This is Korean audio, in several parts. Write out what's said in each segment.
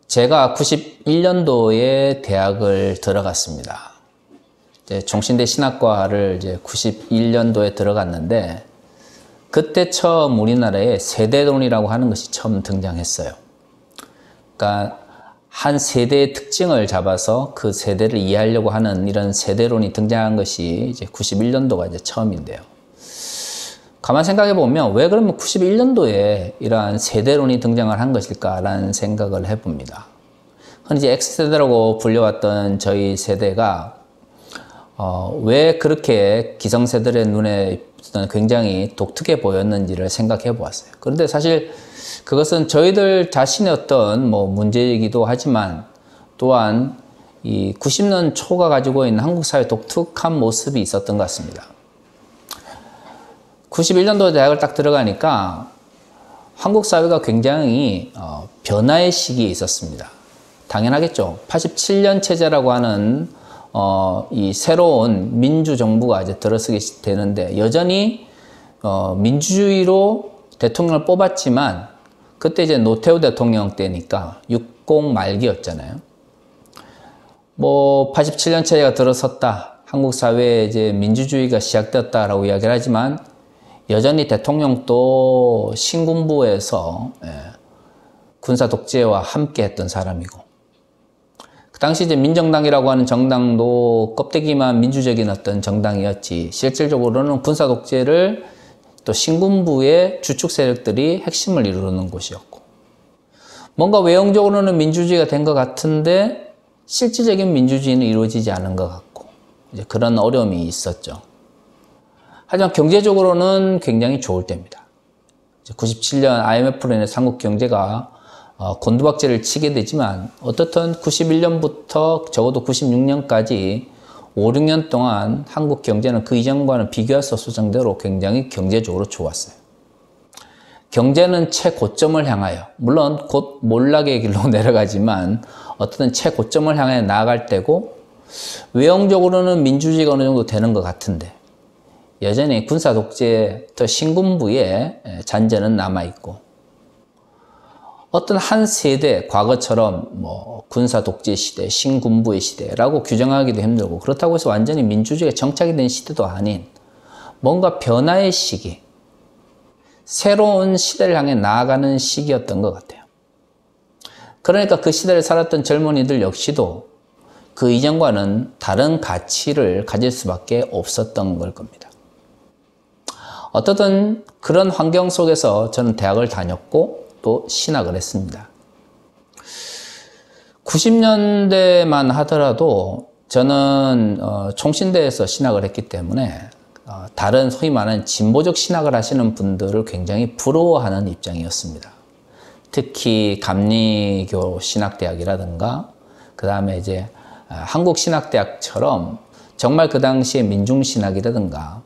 제가 91년도에 대학을 들어갔습니다. 종신대 신학과를 이제 91년도에 들어갔는데, 그때 처음 우리나라에 세대론이라고 하는 것이 처음 등장했어요. 그러니까 한 세대의 특징을 잡아서 그 세대를 이해하려고 하는 이런 세대론이 등장한 것이 이제 91년도가 이제 처음인데요. 가만 생각해 보면 왜 그러면 91년도에 이러한 세대론이 등장을 한 것일까라는 생각을 해봅니다. 흔히 이제 X세대라고 불려왔던 저희 세대가 왜 그렇게 기성세대의 눈에 굉장히 독특해 보였는지를 생각해 보았어요. 그런데 사실 그것은 저희들 자신의 어떤 문제이기도 하지만, 또한 이 90년 초가 가지고 있는 한국 사회의 독특한 모습이 있었던 것 같습니다. 91년도 대학을 딱 들어가니까 한국 사회가 굉장히 변화의 시기에 있었습니다. 당연하겠죠. 87년 체제라고 하는 이 새로운 민주정부가 이제 들어서게 되는데, 여전히 민주주의로 대통령을 뽑았지만, 그때 이제 노태우 대통령 때니까 60 말기였잖아요. 87년 체제가 들어섰다, 한국 사회에 이제 민주주의가 시작되었다라고 이야기를 하지만, 여전히 대통령도 신군부에서 군사 독재와 함께 했던 사람이고, 그 당시 이제 민정당이라고 하는 정당도 껍데기만 민주적인 어떤 정당이었지, 실질적으로는 군사 독재를 또 신군부의 주축 세력들이 핵심을 이루는 곳이었고, 뭔가 외형적으로는 민주주의가 된 것 같은데 실질적인 민주주의는 이루어지지 않은 것 같고, 이제 그런 어려움이 있었죠. 하지만 경제적으로는 굉장히 좋을 때입니다. 97년 IMF로 인해 한국 경제가 곤두박질을 치게 되지만, 어떻든 91년부터 적어도 96년까지 5, 6년 동안 한국 경제는 그 이전과는 비교할 수 없을 정도로 굉장히 경제적으로 좋았어요. 경제는 최고점을 향하여, 물론 곧 몰락의 길로 내려가지만 어떻든 최고점을 향해 나아갈 때고, 외형적으로는 민주주의가 어느 정도 되는 것 같은데 여전히 군사 독재, 또 신군부의 잔재는 남아있고, 어떤 한 세대, 과거처럼 군사 독재 시대, 신군부의 시대라고 규정하기도 힘들고, 그렇다고 해서 완전히 민주주의가 정착이 된 시대도 아닌 뭔가 변화의 시기, 새로운 시대를 향해 나아가는 시기였던 것 같아요. 그러니까 그 시대를 살았던 젊은이들 역시도 그 이전과는 다른 가치를 가질 수밖에 없었던 걸 겁니다. 어떻든 그런 환경 속에서 저는 대학을 다녔고 또 신학을 했습니다. 90년대만 하더라도 저는 총신대에서 신학을 했기 때문에 다른 소위 말하는 진보적 신학을 하시는 분들을 굉장히 부러워하는 입장이었습니다. 특히 감리교 신학대학이라든가, 그 다음에 이제 한국신학대학처럼 정말 그 당시에 민중신학이라든가,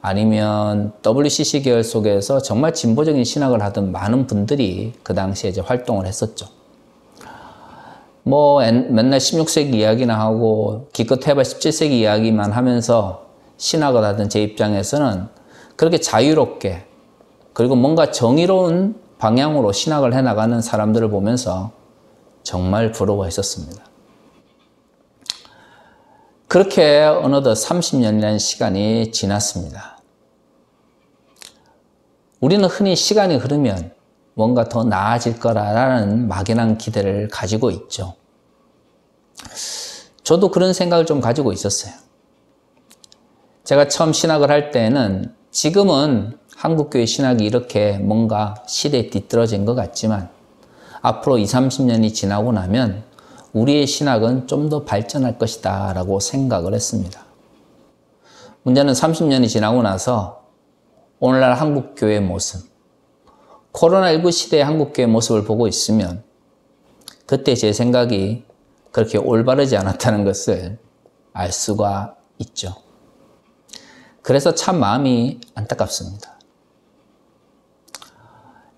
아니면 WCC 계열 속에서 정말 진보적인 신학을 하던 많은 분들이 그 당시에 이제 활동을 했었죠. 맨날 16세기 이야기나 하고 기껏 해봐 17세기 이야기만 하면서 신학을 하던 제 입장에서는 그렇게 자유롭게, 그리고 뭔가 정의로운 방향으로 신학을 해나가는 사람들을 보면서 정말 부러워했었습니다. 그렇게 어느덧 30년이라는 시간이 지났습니다. 우리는 흔히 시간이 흐르면 뭔가 더 나아질 거라는 막연한 기대를 가지고 있죠. 저도 그런 생각을 좀 가지고 있었어요. 제가 처음 신학을 할 때는 지금은 한국교회 신학이 이렇게 뭔가 시대에 뒤떨어진 것 같지만, 앞으로 20, 30년이 지나고 나면 우리의 신학은 좀 더 발전할 것이다 라고 생각을 했습니다. 문제는 30년이 지나고 나서 오늘날 한국교회의 모습, 코로나19 시대의 한국교회의 모습을 보고 있으면 그때 제 생각이 그렇게 올바르지 않았다는 것을 알 수가 있죠. 그래서 참 마음이 안타깝습니다.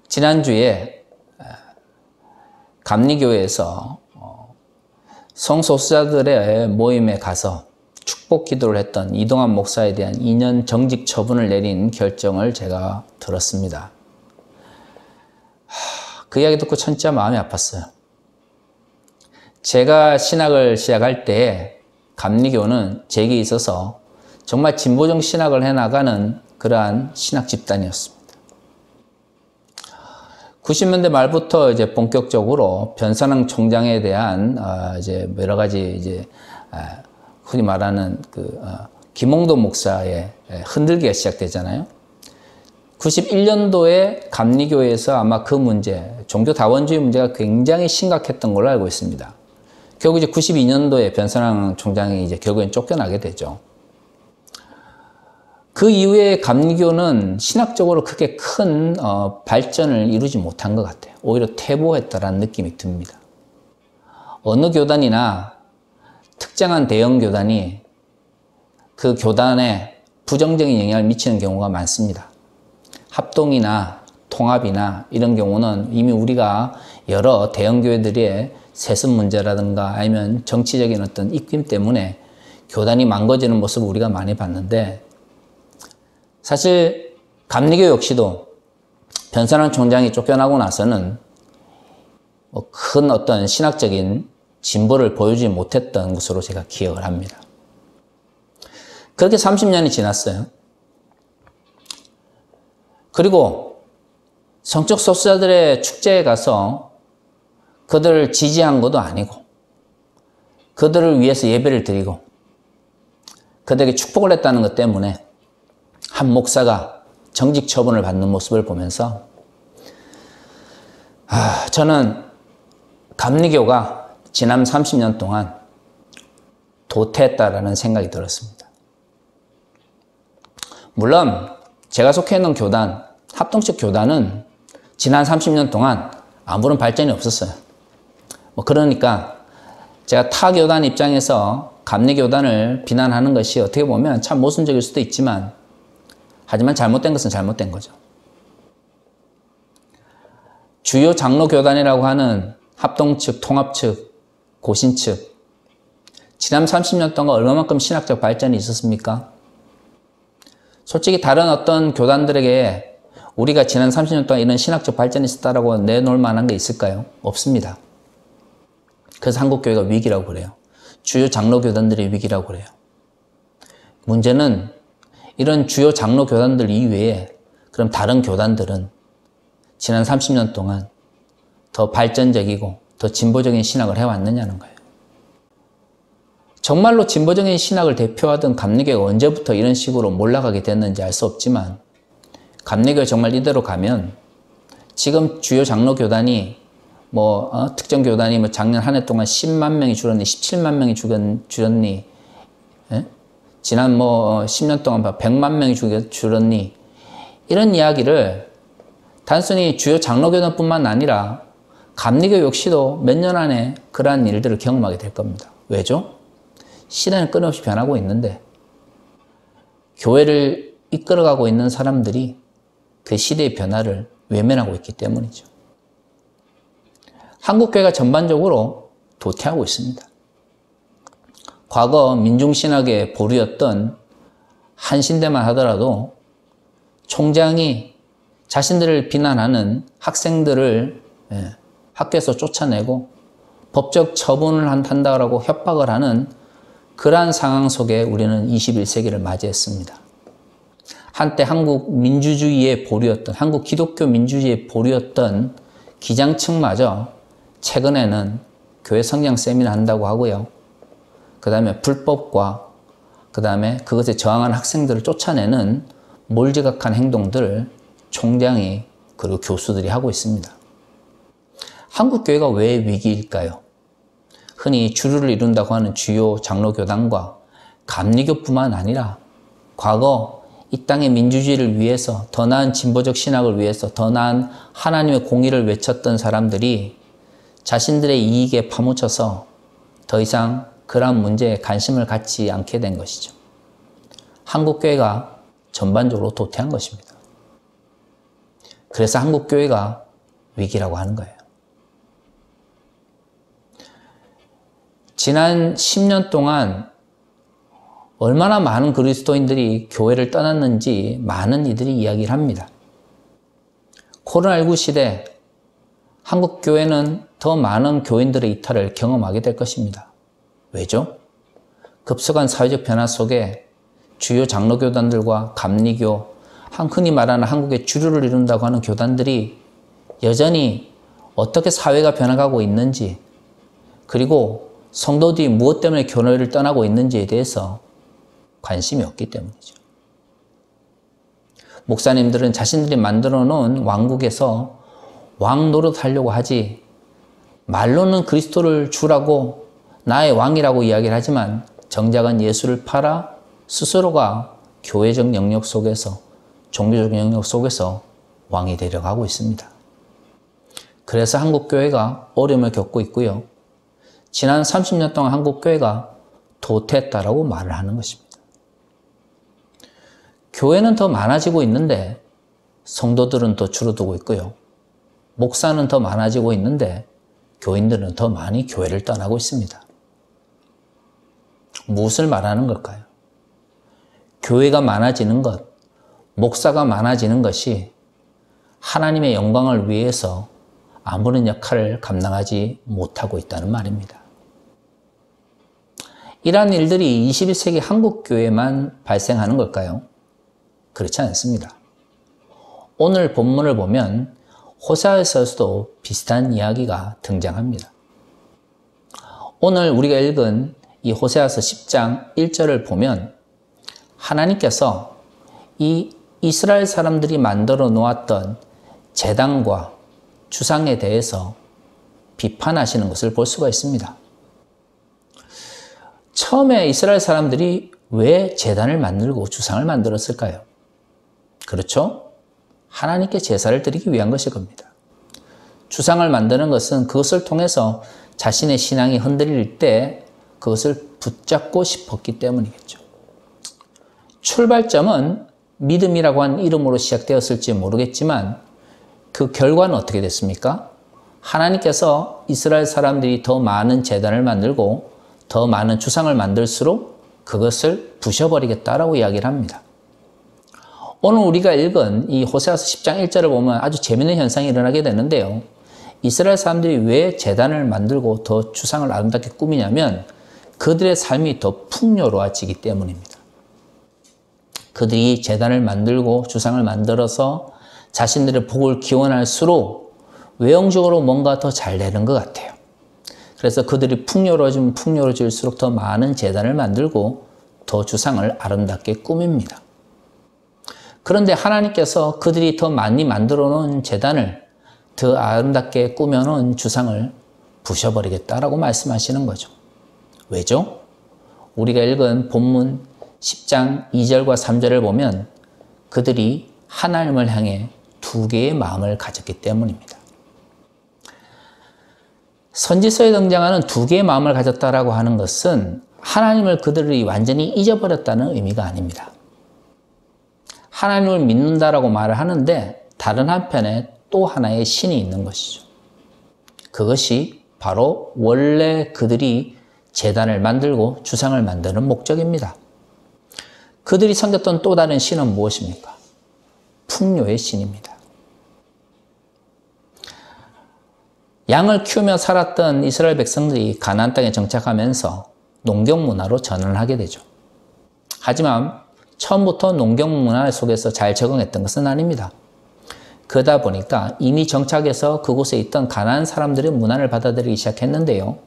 지난주에 감리교회에서 성소수자들의 모임에 가서 축복 기도를 했던 이동환 목사에 대한 2년 정직 처분을 내린 결정을 제가 들었습니다. 그 이야기 듣고 진짜 마음이 아팠어요. 제가 신학을 시작할 때 감리교는 제게 있어서 정말 진보적 신학을 해나가는 그러한 신학 집단이었습니다. 90년대 말부터 이제 본격적으로 변산왕 총장에 대한 이제 여러 가지 이제 흔히 말하는 김홍도 목사의 흔들기가 시작되잖아요. 91년도에 감리교에서 아마 그 문제, 종교 다원주의 문제가 굉장히 심각했던 걸로 알고 있습니다. 결국 이제 92년도에 변산왕 총장이 이제 결국엔 쫓겨나게 되죠. 그 이후에 감리교는 신학적으로 크게 큰 발전을 이루지 못한 것 같아요. 오히려 퇴보했다라는 느낌이 듭니다. 어느 교단이나 특정한 대형 교단이 그 교단에 부정적인 영향을 미치는 경우가 많습니다. 합동이나 통합이나 이런 경우는 이미 우리가 여러 대형 교회들의 세습 문제라든가 아니면 정치적인 어떤 입김 때문에 교단이 망가지는 모습을 우리가 많이 봤는데, 사실 감리교 역시도 변산왕 총장이 쫓겨나고 나서는 큰 어떤 신학적인 진보를 보여주지 못했던 것으로 제가 기억을 합니다. 그렇게 30년이 지났어요. 그리고 성적 소수자들의 축제에 가서 그들을 지지한 것도 아니고 그들을 위해서 예배를 드리고 그들에게 축복을 했다는 것 때문에 한 목사가 정직 처분을 받는 모습을 보면서 저는 감리교가 지난 30년 동안 도태했다라는 생각이 들었습니다. 물론 제가 속해 있는 교단, 합동적 교단은 지난 30년 동안 아무런 발전이 없었어요. 그러니까 제가 타 교단 입장에서 감리교단을 비난하는 것이 어떻게 보면 참 모순적일 수도 있지만, 하지만 잘못된 것은 잘못된 거죠. 주요 장로교단이라고 하는 합동 측, 통합 측, 고신 측, 지난 30년 동안 얼마만큼 신학적 발전이 있었습니까? 솔직히 다른 어떤 교단들에게 우리가 지난 30년 동안 이런 신학적 발전이 있었다라고 내놓을 만한 게 있을까요? 없습니다. 그래서 한국교회가 위기라고 그래요. 주요 장로교단들의 위기라고 그래요. 문제는 이런 주요 장로교단들 이외에 그럼 다른 교단들은 지난 30년 동안 더 발전적이고 더 진보적인 신학을 해왔느냐는 거예요. 정말로 진보적인 신학을 대표하던 감리교가 언제부터 이런 식으로 몰락하게 됐는지 알 수 없지만, 감리교가 정말 이대로 가면 지금 주요 장로교단이 특정 교단이 작년 한 해 동안 10만 명이 줄었니, 17만 명이 줄었니, 예? 지난 10년 동안 100만 명이 줄었니, 이런 이야기를 단순히 주요 장로교단뿐만 아니라 감리교 역시도 몇 년 안에 그러한 일들을 경험하게 될 겁니다. 왜죠? 시대는 끊임없이 변하고 있는데 교회를 이끌어가고 있는 사람들이 그 시대의 변화를 외면하고 있기 때문이죠. 한국교회가 전반적으로 도태하고 있습니다. 과거 민중신학의 보루였던 한신대만 하더라도 총장이 자신들을 비난하는 학생들을 학교에서 쫓아내고 법적 처분을 한다고 협박을 하는 그러한 상황 속에 우리는 21세기를 맞이했습니다. 한때 한국 민주주의의 보루였던, 한국 기독교 민주주의의 보루였던 기장층마저 최근에는 교회 성장 세미나 한다고 하고요. 그 다음에 불법과 그 다음에 그것에 저항하는 학생들을 쫓아내는 몰지각한 행동들을 총장이 그리고 교수들이 하고 있습니다. 한국교회가 왜 위기일까요? 흔히 주류를 이룬다고 하는 주요 장로교단과 감리교뿐만 아니라 과거 이 땅의 민주주의를 위해서, 더 나은 진보적 신학을 위해서, 더 나은 하나님의 공의를 외쳤던 사람들이 자신들의 이익에 파묻혀서 더 이상 그러한 문제에 관심을 갖지 않게 된 것이죠. 한국교회가 전반적으로 도태한 것입니다. 그래서 한국교회가 위기라고 하는 거예요. 지난 10년 동안 얼마나 많은 그리스도인들이 교회를 떠났는지 많은 이들이 이야기를 합니다. 코로나19 시대 한국교회는 더 많은 교인들의 이탈을 경험하게 될 것입니다. 왜죠? 급속한 사회적 변화 속에 주요 장로교단들과 감리교, 흔히 말하는 한국의 주류를 이룬다고 하는 교단들이 여전히 어떻게 사회가 변화가고 있는지, 그리고 성도들이 무엇 때문에 교회를 떠나고 있는지에 대해서 관심이 없기 때문이죠. 목사님들은 자신들이 만들어 놓은 왕국에서 왕 노릇하려고 하지, 말로는 그리스도를 주라고 나의 왕이라고 이야기를 하지만 정작은 예수를 팔아 스스로가 교회적 영역 속에서, 종교적 영역 속에서 왕이 되려고 있습니다. 그래서 한국교회가 어려움을 겪고 있고요. 지난 30년 동안 한국교회가 도태했다라고 말을 하는 것입니다. 교회는 더 많아지고 있는데 성도들은 더 줄어들고 있고요. 목사는 더 많아지고 있는데 교인들은 더 많이 교회를 떠나고 있습니다. 무엇을 말하는 걸까요? 교회가 많아지는 것, 목사가 많아지는 것이 하나님의 영광을 위해서 아무런 역할을 감당하지 못하고 있다는 말입니다. 이러한 일들이 21세기 한국교회만 발생하는 걸까요? 그렇지 않습니다. 오늘 본문을 보면 호세아서도 비슷한 이야기가 등장합니다. 오늘 우리가 읽은 이 호세아서 10장 1절을 보면 하나님께서 이 이스라엘 사람들이 만들어 놓았던 제단과 주상에 대해서 비판하시는 것을 볼 수가 있습니다. 처음에 이스라엘 사람들이 왜 제단을 만들고 주상을 만들었을까요? 그렇죠? 하나님께 제사를 드리기 위한 것일 겁니다. 주상을 만드는 것은 그것을 통해서 자신의 신앙이 흔들릴 때 그것을 붙잡고 싶었기 때문이겠죠. 출발점은 믿음이라고 하는 이름으로 시작되었을지 모르겠지만 그 결과는 어떻게 됐습니까? 하나님께서 이스라엘 사람들이 더 많은 제단을 만들고 더 많은 주상을 만들수록 그것을 부셔버리겠다라고 이야기를 합니다. 오늘 우리가 읽은 이 호세아서 10장 1절을 보면 아주 재미있는 현상이 일어나게 되는데요. 이스라엘 사람들이 왜 제단을 만들고 더 주상을 아름답게 꾸미냐면 그들의 삶이 더 풍요로워지기 때문입니다. 그들이 제단을 만들고 주상을 만들어서 자신들의 복을 기원할수록 외형적으로 뭔가 더 잘 되는 것 같아요. 그래서 그들이 풍요로워지면 풍요로워질수록 더 많은 제단을 만들고 더 주상을 아름답게 꾸밉니다. 그런데 하나님께서 그들이 더 많이 만들어 놓은 제단을 더 아름답게 꾸며 놓은 주상을 부셔버리겠다라고 말씀하시는 거죠. 왜죠? 우리가 읽은 본문 10장 2절과 3절을 보면 그들이 하나님을 향해 두 개의 마음을 가졌기 때문입니다. 선지서에 등장하는 두 개의 마음을 가졌다라고 하는 것은 하나님을 그들이 완전히 잊어버렸다는 의미가 아닙니다. 하나님을 믿는다라고 말을 하는데 다른 한편에 또 하나의 신이 있는 것이죠. 그것이 바로 원래 그들이 제단을 만들고 주상을 만드는 목적입니다. 그들이 섬겼던 또 다른 신은 무엇입니까? 풍요의 신입니다. 양을 키우며 살았던 이스라엘 백성들이 가나안 땅에 정착하면서 농경 문화로 전환하게 되죠. 하지만 처음부터 농경 문화 속에서 잘 적응했던 것은 아닙니다. 그러다 보니까 이미 정착해서 그곳에 있던 가나안 사람들의 문화를 받아들이기 시작했는데요.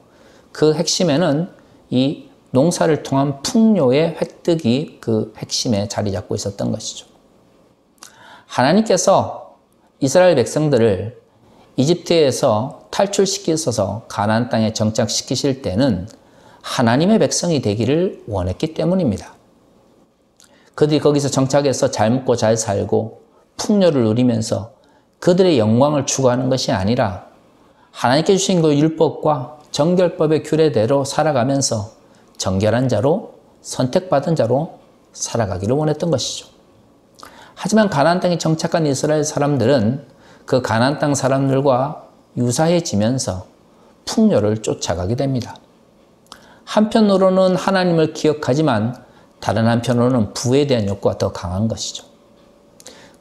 그 핵심에는 이 농사를 통한 풍요의 획득이 그 핵심에 자리 잡고 있었던 것이죠. 하나님께서 이스라엘 백성들을 이집트에서 탈출시키셔서 가나안 땅에 정착시키실 때는 하나님의 백성이 되기를 원했기 때문입니다. 그들이 거기서 정착해서 잘 먹고 잘 살고 풍요를 누리면서 그들의 영광을 추구하는 것이 아니라 하나님께 주신 그 율법과 정결법의 규례대로 살아가면서 정결한 자로 선택받은 자로 살아가기를 원했던 것이죠. 하지만 가나안 땅에 정착한 이스라엘 사람들은 그 가나안 땅 사람들과 유사해지면서 풍요를 쫓아가게 됩니다. 한편으로는 하나님을 기억하지만 다른 한편으로는 부에 대한 욕구가 더 강한 것이죠.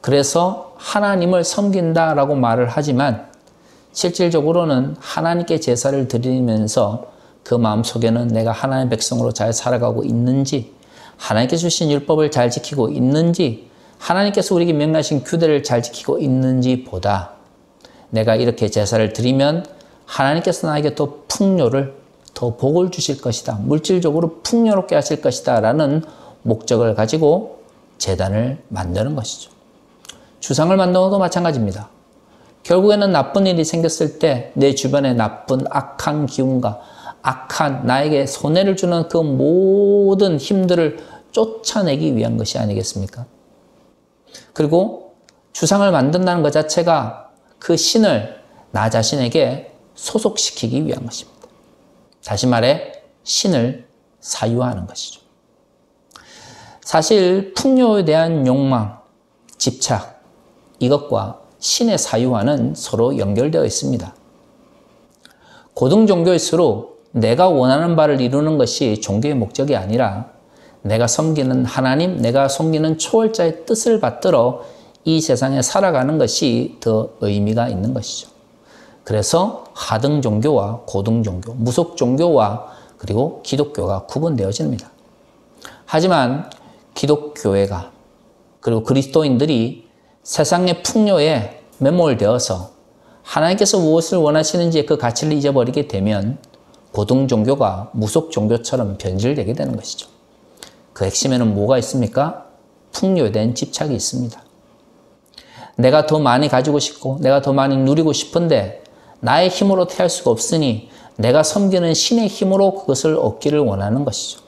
그래서 하나님을 섬긴다라고 말을 하지만 실질적으로는 하나님께 제사를 드리면서 그 마음속에는 내가 하나님의 백성으로 잘 살아가고 있는지, 하나님께서 주신 율법을 잘 지키고 있는지, 하나님께서 우리에게 명하신 규례를 잘 지키고 있는지 보다 내가 이렇게 제사를 드리면 하나님께서 나에게 더 풍요를, 더 복을 주실 것이다, 물질적으로 풍요롭게 하실 것이다 라는 목적을 가지고 제단을 만드는 것이죠. 주상을 만드는 것도 마찬가지입니다. 결국에는 나쁜 일이 생겼을 때 내 주변에 나쁜 악한 기운과 악한 나에게 손해를 주는 그 모든 힘들을 쫓아내기 위한 것이 아니겠습니까? 그리고 주상을 만든다는 것 자체가 그 신을 나 자신에게 소속시키기 위한 것입니다. 다시 말해 신을 사유화하는 것이죠. 사실 풍요에 대한 욕망, 집착, 이것과 신의 사유화는 서로 연결되어 있습니다. 고등 종교일수록 내가 원하는 바를 이루는 것이 종교의 목적이 아니라 내가 섬기는 하나님, 내가 섬기는 초월자의 뜻을 받들어 이 세상에 살아가는 것이 더 의미가 있는 것이죠. 그래서 하등 종교와 고등 종교, 무속 종교와 그리고 기독교가 구분되어집니다. 하지만 기독교회가 그리고 그리스도인들이 세상의 풍요에 매몰되어서 하나님께서 무엇을 원하시는지 그 가치를 잊어버리게 되면 고등 종교가 무속 종교처럼 변질되게 되는 것이죠. 그 핵심에는 뭐가 있습니까? 풍요에 대한 집착이 있습니다. 내가 더 많이 가지고 싶고 내가 더 많이 누리고 싶은데 나의 힘으로 태할 수가 없으니 내가 섬기는 신의 힘으로 그것을 얻기를 원하는 것이죠.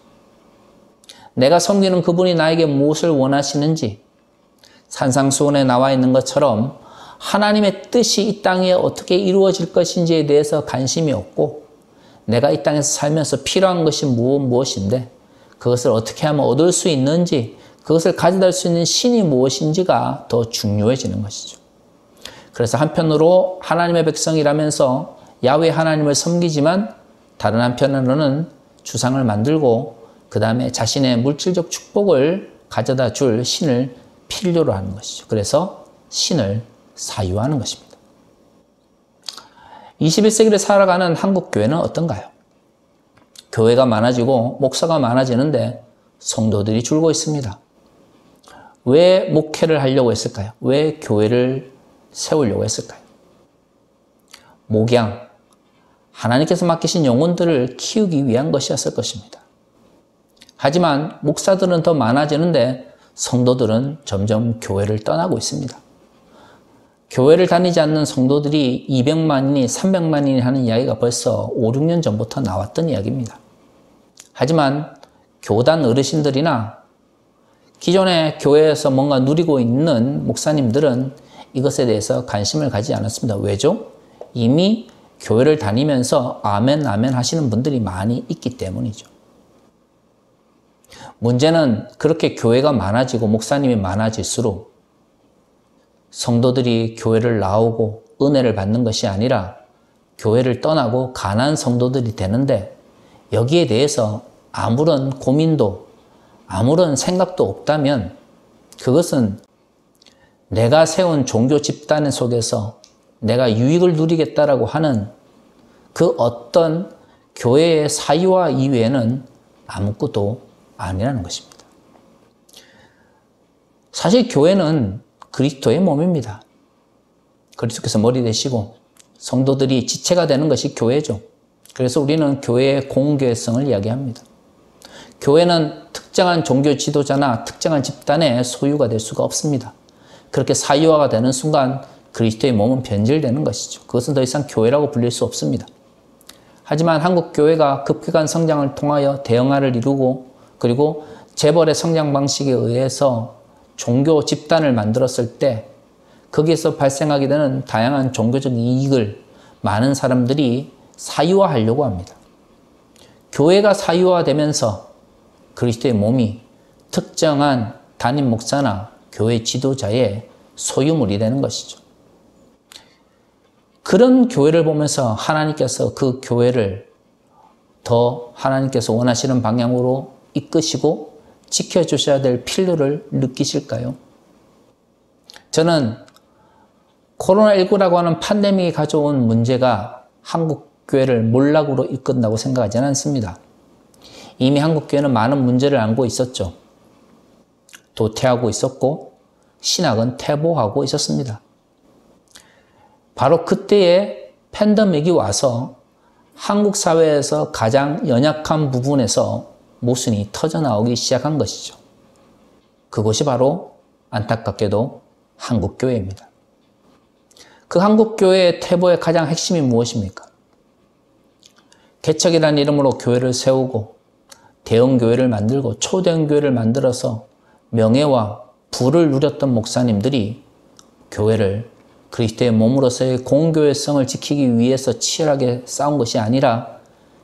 내가 섬기는 그분이 나에게 무엇을 원하시는지 산상수훈에 나와 있는 것처럼 하나님의 뜻이 이 땅에 어떻게 이루어질 것인지에 대해서 관심이 없고 내가 이 땅에서 살면서 필요한 것이 무엇인데 그것을 어떻게 하면 얻을 수 있는지 그것을 가져다 줄 수 있는 신이 무엇인지가 더 중요해지는 것이죠. 그래서 한편으로 하나님의 백성이라면서 야훼 하나님을 섬기지만 다른 한편으로는 주상을 만들고 그 다음에 자신의 물질적 축복을 가져다 줄 신을 필요로 하는 것이죠. 그래서 신을 사유하는 것입니다. 21세기를 살아가는 한국교회는 어떤가요? 교회가 많아지고 목사가 많아지는데 성도들이 줄고 있습니다. 왜 목회를 하려고 했을까요? 왜 교회를 세우려고 했을까요? 목양, 하나님께서 맡기신 영혼들을 키우기 위한 것이었을 것입니다. 하지만 목사들은 더 많아지는데 성도들은 점점 교회를 떠나고 있습니다. 교회를 다니지 않는 성도들이 200만이니 300만이니 하는 이야기가 벌써 5, 6년 전부터 나왔던 이야기입니다. 하지만 교단 어르신들이나 기존에 교회에서 뭔가 누리고 있는 목사님들은 이것에 대해서 관심을 가지지 않았습니다. 왜죠? 이미 교회를 다니면서 아멘 아멘 하시는 분들이 많이 있기 때문이죠. 문제는 그렇게 교회가 많아지고 목사님이 많아질수록 성도들이 교회를 나오고 은혜를 받는 것이 아니라 교회를 떠나고 가난한 성도들이 되는데 여기에 대해서 아무런 고민도 아무런 생각도 없다면 그것은 내가 세운 종교 집단 속에서 내가 유익을 누리겠다라고 하는 그 어떤 교회의 사유화 이외에는 아무것도 아니라는 것입니다. 사실 교회는 그리스도의 몸입니다. 그리스도께서 머리 되시고 성도들이 지체가 되는 것이 교회죠. 그래서 우리는 교회의 공교회성을 이야기합니다. 교회는 특정한 종교 지도자나 특정한 집단의 소유가 될 수가 없습니다. 그렇게 사유화가 되는 순간 그리스도의 몸은 변질되는 것이죠. 그것은 더 이상 교회라고 불릴 수 없습니다. 하지만 한국 교회가 급격한 성장을 통하여 대형화를 이루고 그리고 재벌의 성장 방식에 의해서 종교 집단을 만들었을 때 거기에서 발생하게 되는 다양한 종교적 이익을 많은 사람들이 사유화하려고 합니다. 교회가 사유화되면서 그리스도의 몸이 특정한 담임 목사나 교회 지도자의 소유물이 되는 것이죠. 그런 교회를 보면서 하나님께서 그 교회를 더 하나님께서 원하시는 방향으로 이끄시고 지켜주셔야 될 필요를 느끼실까요? 저는 코로나19라고 하는 팬데믹이 가져온 문제가 한국 교회를 몰락으로 이끈다고 생각하지는 않습니다. 이미 한국 교회는 많은 문제를 안고 있었죠. 도태하고 있었고 신학은 퇴보하고 있었습니다. 바로 그때에 팬데믹이 와서 한국 사회에서 가장 연약한 부분에서 모순이 터져나오기 시작한 것이죠. 그것이 바로 안타깝게도 한국교회입니다. 그 한국교회의 퇴보의 가장 핵심이 무엇입니까? 개척이라는 이름으로 교회를 세우고 대형교회를 만들고 초대형교회를 만들어서 명예와 부를 누렸던 목사님들이 교회를 그리스도의 몸으로서의 공교회성을 지키기 위해서 치열하게 싸운 것이 아니라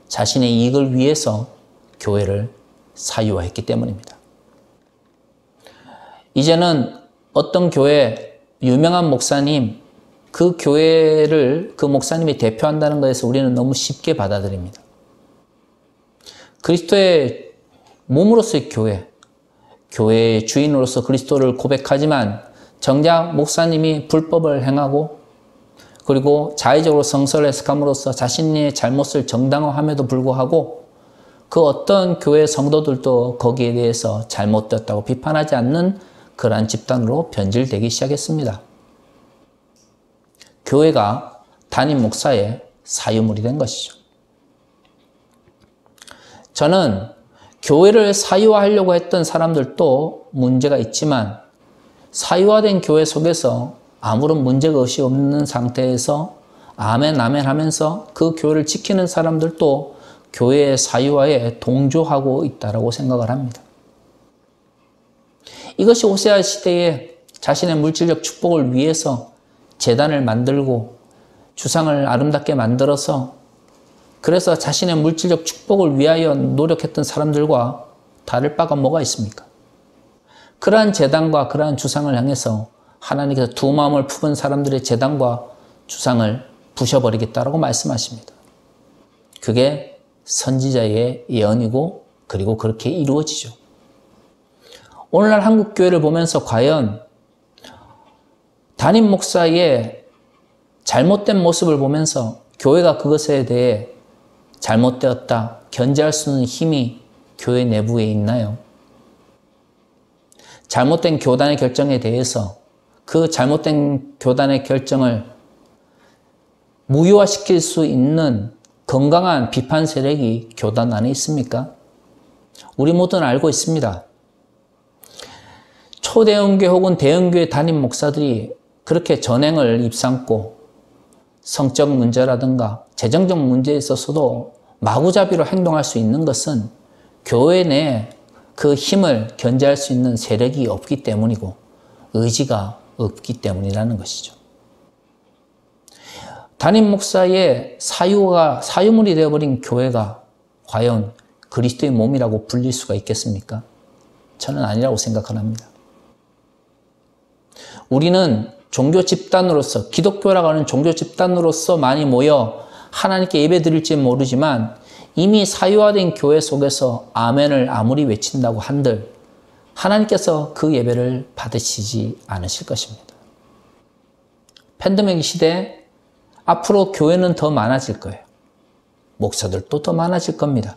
자신의 이익을 위해서 교회를 사유화했기 때문입니다. 이제는 어떤 교회, 유명한 목사님, 그 교회를 그 목사님이 대표한다는 것에서 우리는 너무 쉽게 받아들입니다. 그리스도의 몸으로서의 교회, 교회의 주인으로서 그리스도를 고백하지만 정작 목사님이 불법을 행하고 그리고 자의적으로 성서를 해석함으로써 자신의 잘못을 정당화함에도 불구하고 그 어떤 교회 성도들도 거기에 대해서 잘못되었다고 비판하지 않는 그러한 집단으로 변질되기 시작했습니다. 교회가 담임 목사의 사유물이 된 것이죠. 저는 교회를 사유화하려고 했던 사람들도 문제가 있지만 사유화된 교회 속에서 아무런 문제가 없는 상태에서 아멘 아멘 하면서 그 교회를 지키는 사람들도 교회의 사유화에 동조하고 있다고 생각을 합니다. 이것이 호세아 시대에 자신의 물질적 축복을 위해서 제단을 만들고 주상을 아름답게 만들어서 그래서 자신의 물질적 축복을 위하여 노력했던 사람들과 다를 바가 뭐가 있습니까? 그러한 제단과 그러한 주상을 향해서 하나님께서 두 마음을 품은 사람들의 제단과 주상을 부셔버리겠다라고 말씀하십니다. 그게 선지자의 예언이고 그리고 그렇게 이루어지죠. 오늘날 한국교회를 보면서 과연 담임 목사의 잘못된 모습을 보면서 교회가 그것에 대해 잘못되었다, 견제할 수 있는 힘이 교회 내부에 있나요? 잘못된 교단의 결정에 대해서 그 잘못된 교단의 결정을 무효화시킬 수 있는 건강한 비판 세력이 교단 안에 있습니까? 우리 모두는 알고 있습니다. 초대형교회 혹은 대형교회 담임 목사들이 그렇게 전행을 입삼고 성적 문제라든가 재정적 문제에 있어서도 마구잡이로 행동할 수 있는 것은 교회 내에 그 힘을 견제할 수 있는 세력이 없기 때문이고 의지가 없기 때문이라는 것이죠. 담임 목사의 사유물이 되어버린 교회가 과연 그리스도의 몸이라고 불릴 수가 있겠습니까? 저는 아니라고 생각을 합니다. 우리는 종교 집단으로서 기독교라고 하는 종교 집단으로서 많이 모여 하나님께 예배 드릴지 모르지만 이미 사유화된 교회 속에서 아멘을 아무리 외친다고 한들 하나님께서 그 예배를 받으시지 않으실 것입니다. 팬데믹 시대에 앞으로 교회는 더 많아질 거예요. 목사들도 더 많아질 겁니다.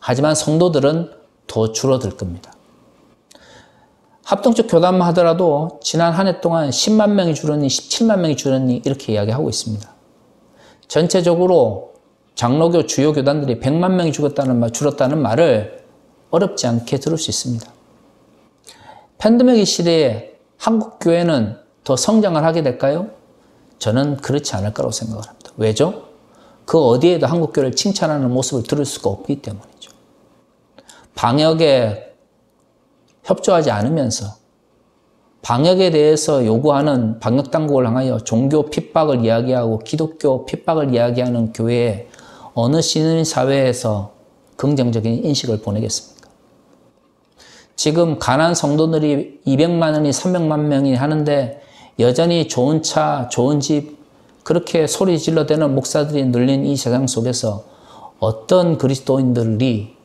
하지만 성도들은 더 줄어들 겁니다. 합동적 교단만 하더라도 지난 한 해 동안 10만 명이 줄었니 17만 명이 줄었니 이렇게 이야기하고 있습니다. 전체적으로 장로교 주요 교단들이 100만 명이 줄었다는 말을 어렵지 않게 들을 수 있습니다. 팬데믹 시대에 한국 교회는 더 성장을 하게 될까요? 저는 그렇지 않을 거라고 생각을 합니다. 왜죠? 그 어디에도 한국 교회를 칭찬하는 모습을 들을 수가 없기 때문이죠. 방역에 협조하지 않으면서 방역에 대해서 요구하는 방역당국을 향하여 종교 핍박을 이야기하고 기독교 핍박을 이야기하는 교회에 어느 시민사회에서 긍정적인 인식을 보내겠습니까? 지금 가난한 성도들이 200만 원이 300만 명이 하는데 여전히 좋은 차, 좋은 집 그렇게 소리 질러대는 목사들이 늘린 이 세상 속에서 어떤 그리스도인들이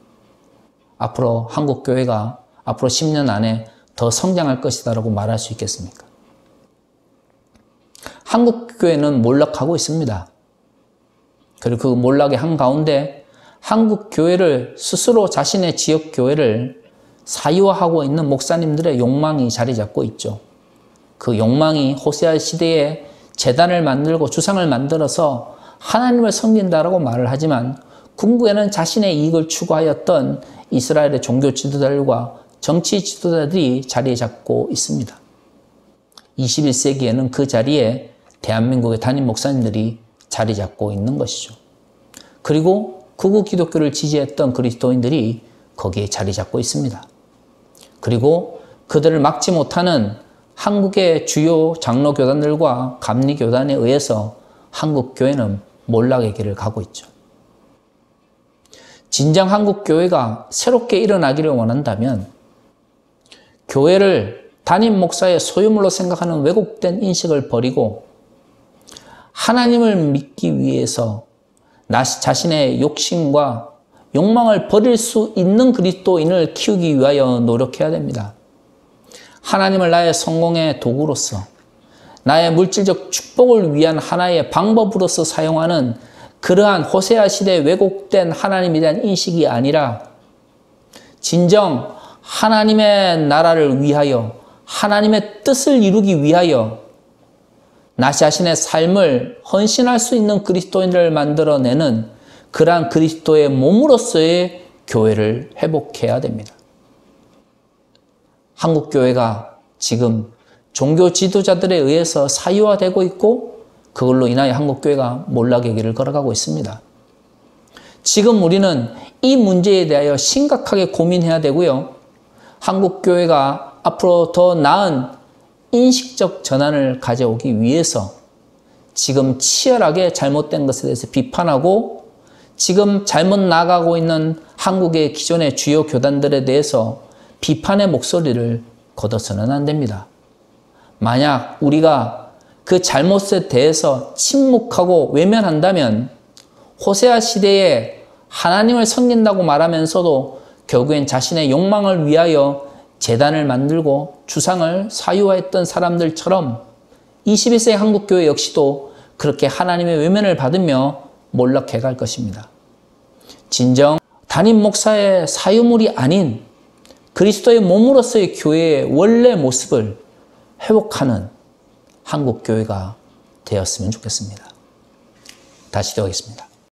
앞으로 한국교회가 앞으로 10년 안에 더 성장할 것이다라고 말할 수 있겠습니까? 한국교회는 몰락하고 있습니다. 그리고 그 몰락의 한가운데 한국교회를 스스로 자신의 지역교회를 사유화하고 있는 목사님들의 욕망이 자리 잡고 있죠. 그 욕망이 호세아 시대에 제단을 만들고 주상을 만들어서 하나님을 섬긴다라고 말을 하지만 궁극에는 자신의 이익을 추구하였던 이스라엘의 종교 지도자들과 정치 지도자들이 자리 잡고 있습니다. 21세기에는 그 자리에 대한민국의 담임 목사님들이 자리 잡고 있는 것이죠. 그리고 극우 기독교를 지지했던 그리스도인들이 거기에 자리 잡고 있습니다. 그리고 그들을 막지 못하는 한국의 주요 장로교단들과 감리교단에 의해서 한국교회는 몰락의 길을 가고 있죠. 진정 한국교회가 새롭게 일어나기를 원한다면 교회를 담임 목사의 소유물로 생각하는 왜곡된 인식을 버리고 하나님을 믿기 위해서 자신의 욕심과 욕망을 버릴 수 있는 그리스도인을 키우기 위하여 노력해야 됩니다. 하나님을 나의 성공의 도구로서 나의 물질적 축복을 위한 하나의 방법으로서 사용하는 그러한 호세아 시대의 왜곡된 하나님에 대한 인식이 아니라 진정 하나님의 나라를 위하여 하나님의 뜻을 이루기 위하여 나 자신의 삶을 헌신할 수 있는 그리스도인들을 만들어내는 그러한 그리스도의 몸으로서의 교회를 회복해야 됩니다. 한국교회가 지금 종교 지도자들에 의해서 사유화되고 있고 그걸로 인하여 한국교회가 몰락의 길을 걸어가고 있습니다. 지금 우리는 이 문제에 대하여 심각하게 고민해야 되고요. 한국교회가 앞으로 더 나은 인식적 전환을 가져오기 위해서 지금 치열하게 잘못된 것에 대해서 비판하고 지금 잘못 나가고 있는 한국의 기존의 주요 교단들에 대해서 비판의 목소리를 걷어서는 안 됩니다. 만약 우리가 그 잘못에 대해서 침묵하고 외면한다면 호세아 시대에 하나님을 섬긴다고 말하면서도 결국엔 자신의 욕망을 위하여 제단을 만들고 주상을 사유화했던 사람들처럼 21세기 한국교회 역시도 그렇게 하나님의 외면을 받으며 몰락해 갈 것입니다. 진정 담임 목사의 사유물이 아닌 그리스도의 몸으로서의 교회의 원래 모습을 회복하는 한국교회가 되었으면 좋겠습니다. 다시 기도하겠습니다.